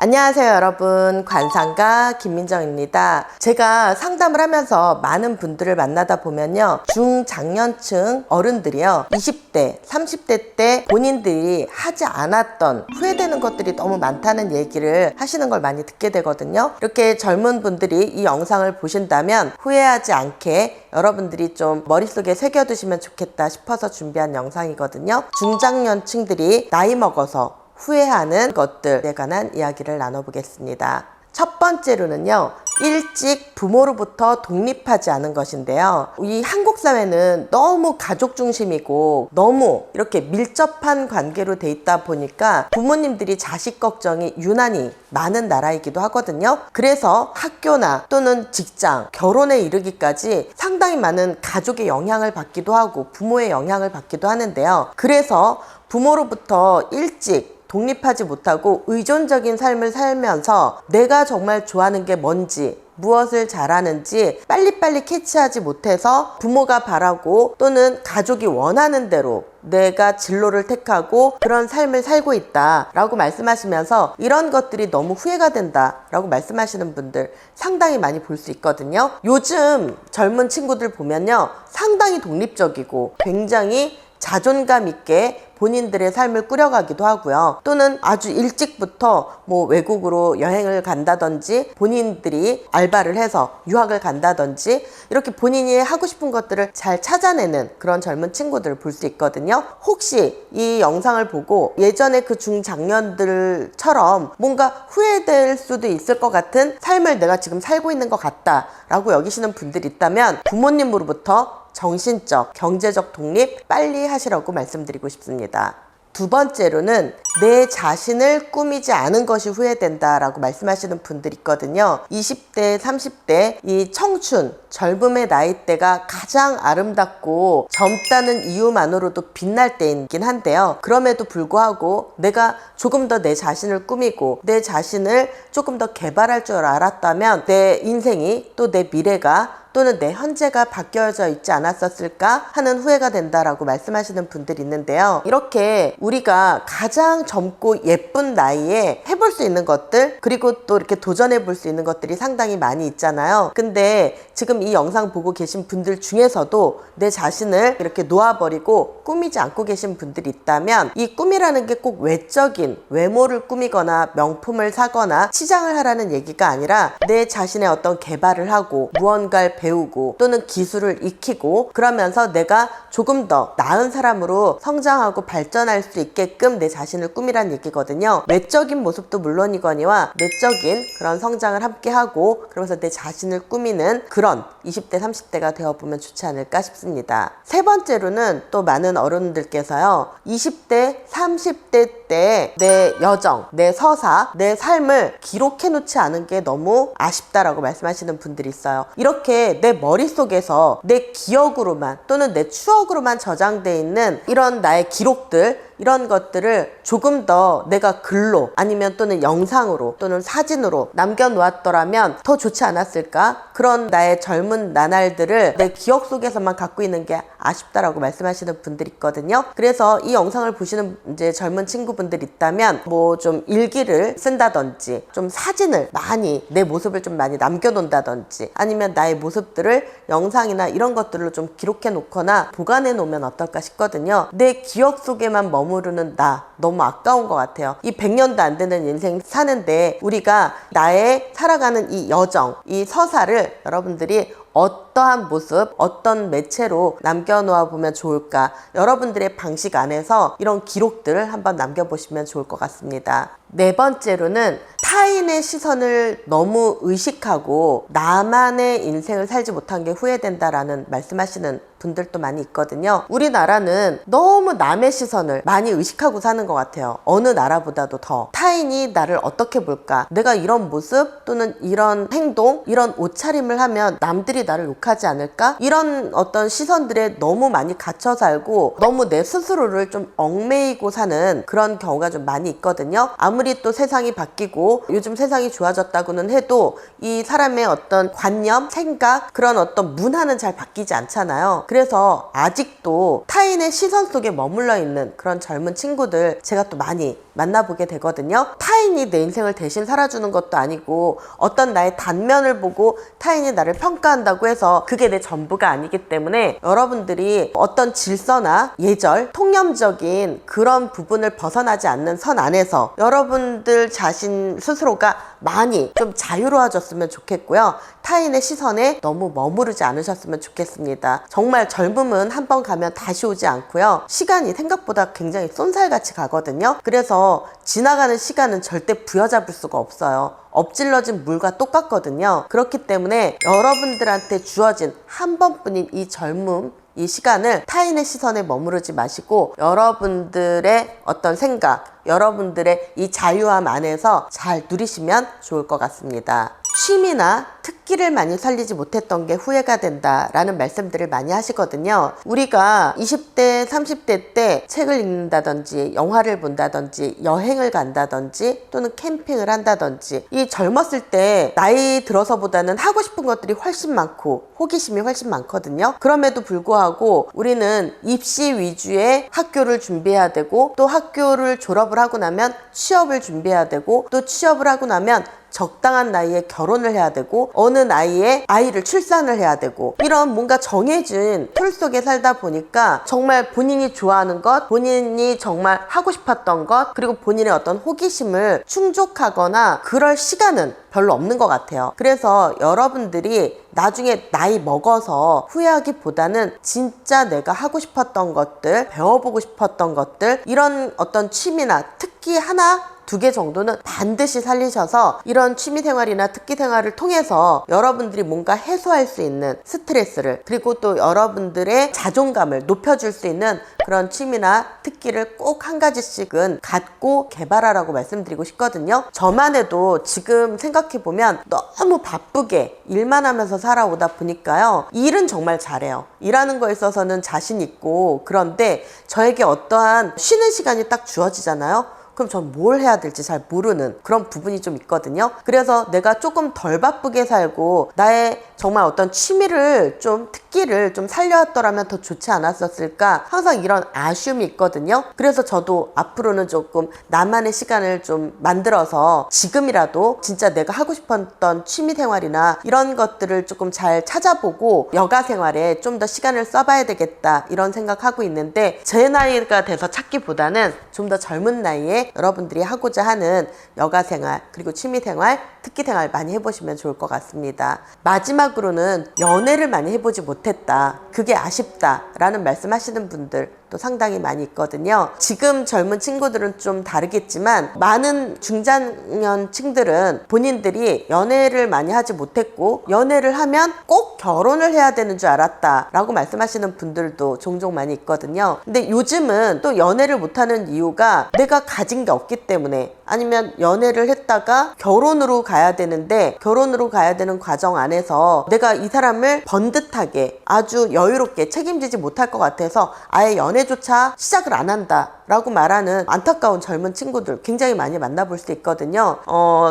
안녕하세요 여러분, 관상가 김민정입니다. 제가 상담을 하면서 많은 분들을 만나다 보면요, 중장년층 어른들이요 20대 30대 때 본인들이 하지 않았던 후회되는 것들이 너무 많다는 얘기를 하시는 걸 많이 듣게 되거든요. 이렇게 젊은 분들이 이 영상을 보신다면 후회하지 않게 여러분들이 좀 머릿속에 새겨두시면 좋겠다 싶어서 준비한 영상이거든요. 중장년층들이 나이 먹어서 후회하는 것들에 관한 이야기를 나눠보겠습니다. 첫 번째로는요, 일찍 부모로부터 독립하지 않은 것인데요. 이 한국 사회는 너무 가족 중심이고 너무 이렇게 밀접한 관계로 돼 있다 보니까 부모님들이 자식 걱정이 유난히 많은 나라이기도 하거든요. 그래서 학교나 또는 직장, 결혼에 이르기까지 상당히 많은 가족의 영향을 받기도 하고 부모의 영향을 받기도 하는데요. 그래서 부모로부터 일찍 독립하지 못하고 의존적인 삶을 살면서 내가 정말 좋아하는 게 뭔지, 무엇을 잘하는지 빨리빨리 캐치하지 못해서 부모가 바라고 또는 가족이 원하는 대로 내가 진로를 택하고 그런 삶을 살고 있다 라고 말씀하시면서 이런 것들이 너무 후회가 된다 라고 말씀하시는 분들 상당히 많이 볼 수 있거든요. 요즘 젊은 친구들 보면요, 상당히 독립적이고 굉장히 자존감 있게 본인들의 삶을 꾸려가기도 하고요. 또는 아주 일찍부터 뭐 외국으로 여행을 간다든지 본인들이 알바를 해서 유학을 간다든지 이렇게 본인이 하고 싶은 것들을 잘 찾아내는 그런 젊은 친구들을 볼 수 있거든요. 혹시 이 영상을 보고 예전에 그 중장년들처럼 뭔가 후회될 수도 있을 것 같은 삶을 내가 지금 살고 있는 것 같다 라고 여기시는 분들이 있다면 부모님으로부터 정신적, 경제적 독립 빨리 하시라고 말씀드리고 싶습니다. 두 번째로는 내 자신을 꾸미지 않은 것이 후회된다 라고 말씀하시는 분들이 있거든요. 20대, 30대 이 청춘, 젊음의 나이대가 가장 아름답고 젊다는 이유만으로도 빛날 때이긴 한데요. 그럼에도 불구하고 내가 조금 더 내 자신을 꾸미고 내 자신을 조금 더 개발할 줄 알았다면 내 인생이 또 내 미래가 또는 내 현재가 바뀌어져 있지 않았었을까 하는 후회가 된다라고 말씀하시는 분들이 있는데요. 이렇게 우리가 가장 젊고 예쁜 나이에 해볼 수 있는 것들, 그리고 또 이렇게 도전해 볼 수 있는 것들이 상당히 많이 있잖아요. 근데 지금 이 영상 보고 계신 분들 중에서도 내 자신을 이렇게 놓아버리고 꾸미지 않고 계신 분들이 있다면 이 꿈이라는 게 꼭 외적인 외모를 꾸미거나 명품을 사거나 치장을 하라는 얘기가 아니라 내 자신의 어떤 개발을 하고 무언가를 배우고 또는 기술을 익히고 그러면서 내가 조금 더 나은 사람으로 성장하고 발전할 수 있게끔 내 자신을 꾸미란 얘기거든요. 외적인 모습도 물론이거니와 내적인 그런 성장을 함께 하고 그러면서 내 자신을 꾸미는 그런 20대 30대가 되어보면 좋지 않을까 싶습니다. 세 번째로는 또 많은 어른들께서요, 20대 30대 때 내 여정, 내 서사, 내 삶을 기록해 놓지 않은 게 너무 아쉽다라고 말씀하시는 분들이 있어요. 이렇게 내 머릿속에서 내 기억으로만 또는 내 추억으로만 저장돼 있는 이런 나의 기록들, 이런 것들을 조금 더 내가 글로 아니면 또는 영상으로 또는 사진으로 남겨놓았더라면 더 좋지 않았을까? 그런 나의 젊은 나날들을 내 기억 속에서만 갖고 있는 게 아쉽다라고 말씀하시는 분들이 있거든요. 그래서 이 영상을 보시는 이제 젊은 친구분들 있다면 뭐 좀 일기를 쓴다든지 좀 사진을 많이 내 모습을 좀 많이 남겨놓는다든지 아니면 나의 모습들을 영상이나 이런 것들로 좀 기록해 놓거나 보관해 놓으면 어떨까 싶거든요. 내 기억 속에만 머무르는 나 너무 아까운 것 같아요. 이 100년도 안 되는 인생 사는데 우리가 나의 살아가는 이 여정, 이 서사를 여러분들이 어떠한 모습, 어떤 매체로 남겨놓아 보면 좋을까? 여러분들의 방식 안에서 이런 기록들을 한번 남겨보시면 좋을 것 같습니다. 네 번째로는 타인의 시선을 너무 의식하고 나만의 인생을 살지 못한 게 후회된다라는 말씀하시는 분들도 많이 있거든요. 우리나라는 너무 남의 시선을 많이 의식하고 사는 것 같아요. 어느 나라보다도 더 타인이 나를 어떻게 볼까? 내가 이런 모습 또는 이런 행동, 이런 옷차림을 하면 남들이 나를 욕하지 않을까? 이런 어떤 시선들에 너무 많이 갇혀 살고 너무 내 스스로를 좀 얽매이고 사는 그런 경우가 좀 많이 있거든요. 아무리 또 세상이 바뀌고 요즘 세상이 좋아졌다고는 해도 이 사람의 어떤 관념, 생각, 그런 어떤 문화는 잘 바뀌지 않잖아요. 그래서 아직도 타인의 시선 속에 머물러 있는 그런 젊은 친구들 제가 또 많이 만나보게 되거든요. 타인이 내 인생을 대신 살아주는 것도 아니고 어떤 나의 단면을 보고 타인이 나를 평가한다고 해서 그게 내 전부가 아니기 때문에 여러분들이 어떤 질서나 예절, 통념적인 그런 부분을 벗어나지 않는 선 안에서 여러분들 자신 스스로가 많이 좀 자유로워졌으면 좋겠고요. 타인의 시선에 너무 머무르지 않으셨으면 좋겠습니다. 정말 젊음은 한 번 가면 다시 오지 않고요. 시간이 생각보다 굉장히 쏜살같이 가거든요. 그래서 지나가는 시간은 절대 부여잡을 수가 없어요. 엎질러진 물과 똑같거든요. 그렇기 때문에 여러분들한테 주어진 한 번뿐인 이 젊음, 이 시간을 타인의 시선에 머무르지 마시고 여러분들의 어떤 생각, 여러분들의 이 자유함 안에서 잘 누리시면 좋을 것 같습니다. 취미나 특기를 많이 살리지 못했던 게 후회가 된다라는 말씀들을 많이 하시거든요. 우리가 20대, 30대 때 책을 읽는다든지 영화를 본다든지 여행을 간다든지 또는 캠핑을 한다든지 이 젊었을 때 나이 들어서보다는 하고 싶은 것들이 훨씬 많고 호기심이 훨씬 많거든요. 그럼에도 불구하고 우리는 입시 위주의 학교를 준비해야 되고 또 학교를 졸업을 하고 나면 취업을 준비해야 되고 또 취업을 하고 나면 적당한 나이에 결혼을 해야 되고 어느 나이에 아이를 출산을 해야 되고 이런 뭔가 정해진 틀 속에 살다 보니까 정말 본인이 좋아하는 것, 본인이 정말 하고 싶었던 것, 그리고 본인의 어떤 호기심을 충족하거나 그럴 시간은 별로 없는 것 같아요. 그래서 여러분들이 나중에 나이 먹어서 후회하기보다는 진짜 내가 하고 싶었던 것들, 배워보고 싶었던 것들, 이런 어떤 취미나 특기 하나 두 개 정도는 반드시 살리셔서 이런 취미생활이나 특기생활을 통해서 여러분들이 뭔가 해소할 수 있는 스트레스를, 그리고 또 여러분들의 자존감을 높여줄 수 있는 그런 취미나 특기를 꼭 한 가지씩은 갖고 개발하라고 말씀드리고 싶거든요. 저만 해도 지금 생각해보면 너무 바쁘게 일만 하면서 살아오다 보니까요, 일은 정말 잘해요. 일하는 거에 있어서는 자신 있고, 그런데 저에게 어떠한 쉬는 시간이 딱 주어지잖아요. 그럼 전 뭘 해야 될지 잘 모르는 그런 부분이 좀 있거든요. 그래서 내가 조금 덜 바쁘게 살고 나의 정말 어떤 취미를 좀, 특기를 좀 살려왔더라면 더 좋지 않았었을까, 항상 이런 아쉬움이 있거든요. 그래서 저도 앞으로는 조금 나만의 시간을 좀 만들어서 지금이라도 진짜 내가 하고 싶었던 취미생활이나 이런 것들을 조금 잘 찾아보고 여가생활에 좀 더 시간을 써봐야 되겠다, 이런 생각하고 있는데, 제 나이가 돼서 찾기보다는 좀 더 젊은 나이에 여러분들이 하고자 하는 여가생활, 그리고 취미생활, 특기생활 많이 해보시면 좋을 것 같습니다. 마지막으로는 연애를 많이 해보지 못했다, 그게 아쉽다 라는 말씀 하시는 분들 또 상당히 많이 있거든요. 지금 젊은 친구들은 좀 다르겠지만 많은 중장년층들은 본인들이 연애를 많이 하지 못했고 연애를 하면 꼭 결혼을 해야 되는 줄 알았다 라고 말씀하시는 분들도 종종 많이 있거든요. 근데 요즘은 또 연애를 못하는 이유가 내가 가진 게 없기 때문에, 아니면 연애를 했다가 결혼으로 가야 되는데 결혼으로 가야 되는 과정 안에서 내가 이 사람을 번듯하게 아주 여유롭게 책임지지 못할 것 같아서 아예 연애조차 시작을 안 한다 라고 말하는 안타까운 젊은 친구들 굉장히 많이 만나볼 수 있거든요.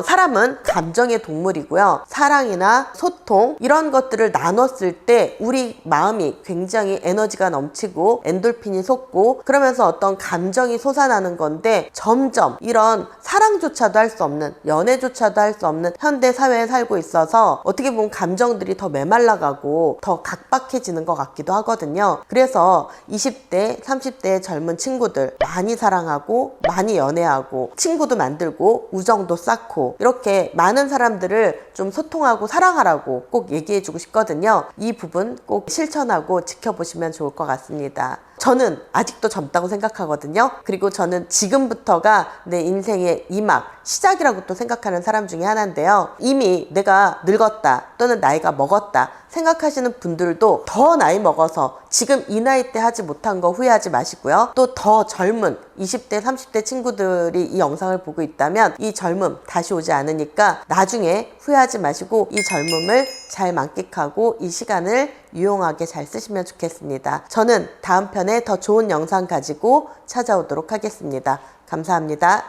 사람은 감정의 동물이고요. 사랑이나 소통, 이런 것들을 나눴을 때 우리 마음이 굉장히 에너지가 넘치고 엔돌핀이 솟고 그러면서 어떤 감정이 솟아나는 건데, 점점 이런 사랑조차도 할 수 없는, 연애조차도 할 수 없는 현대 사회에 살고 있어서 어떻게 보면 감정들이 더 메말라가고 더 각박해지는 것 같기도 하거든요. 그래서 20대, 30대의 젊은 친구들 많이 사랑하고 많이 연애하고 친구도 만들고 우정도 쌓고 이렇게 많은 사람들을 좀 소통하고 사랑하라고 꼭 얘기해주고 싶거든요. 이 부분 꼭 실천하고 지켜보시면 좋을 것 같습니다. 저는 아직도 젊다고 생각하거든요. 그리고 저는 지금부터가 내 인생의 이막, 시작이라고 또 생각하는 사람 중에 하나인데요. 이미 내가 늙었다 또는 나이가 먹었다 생각하시는 분들도 더 나이 먹어서 지금 이 나이 때 하지 못한 거 후회하지 마시고요. 또 더 젊은 20대, 30대 친구들이 이 영상을 보고 있다면 이 젊음 다시 오지 않으니까 나중에 후회하지 마시고 이 젊음을 잘 만끽하고 이 시간을 유용하게 잘 쓰시면 좋겠습니다. 저는 다음 편에 더 좋은 영상 가지고 찾아오도록 하겠습니다. 감사합니다.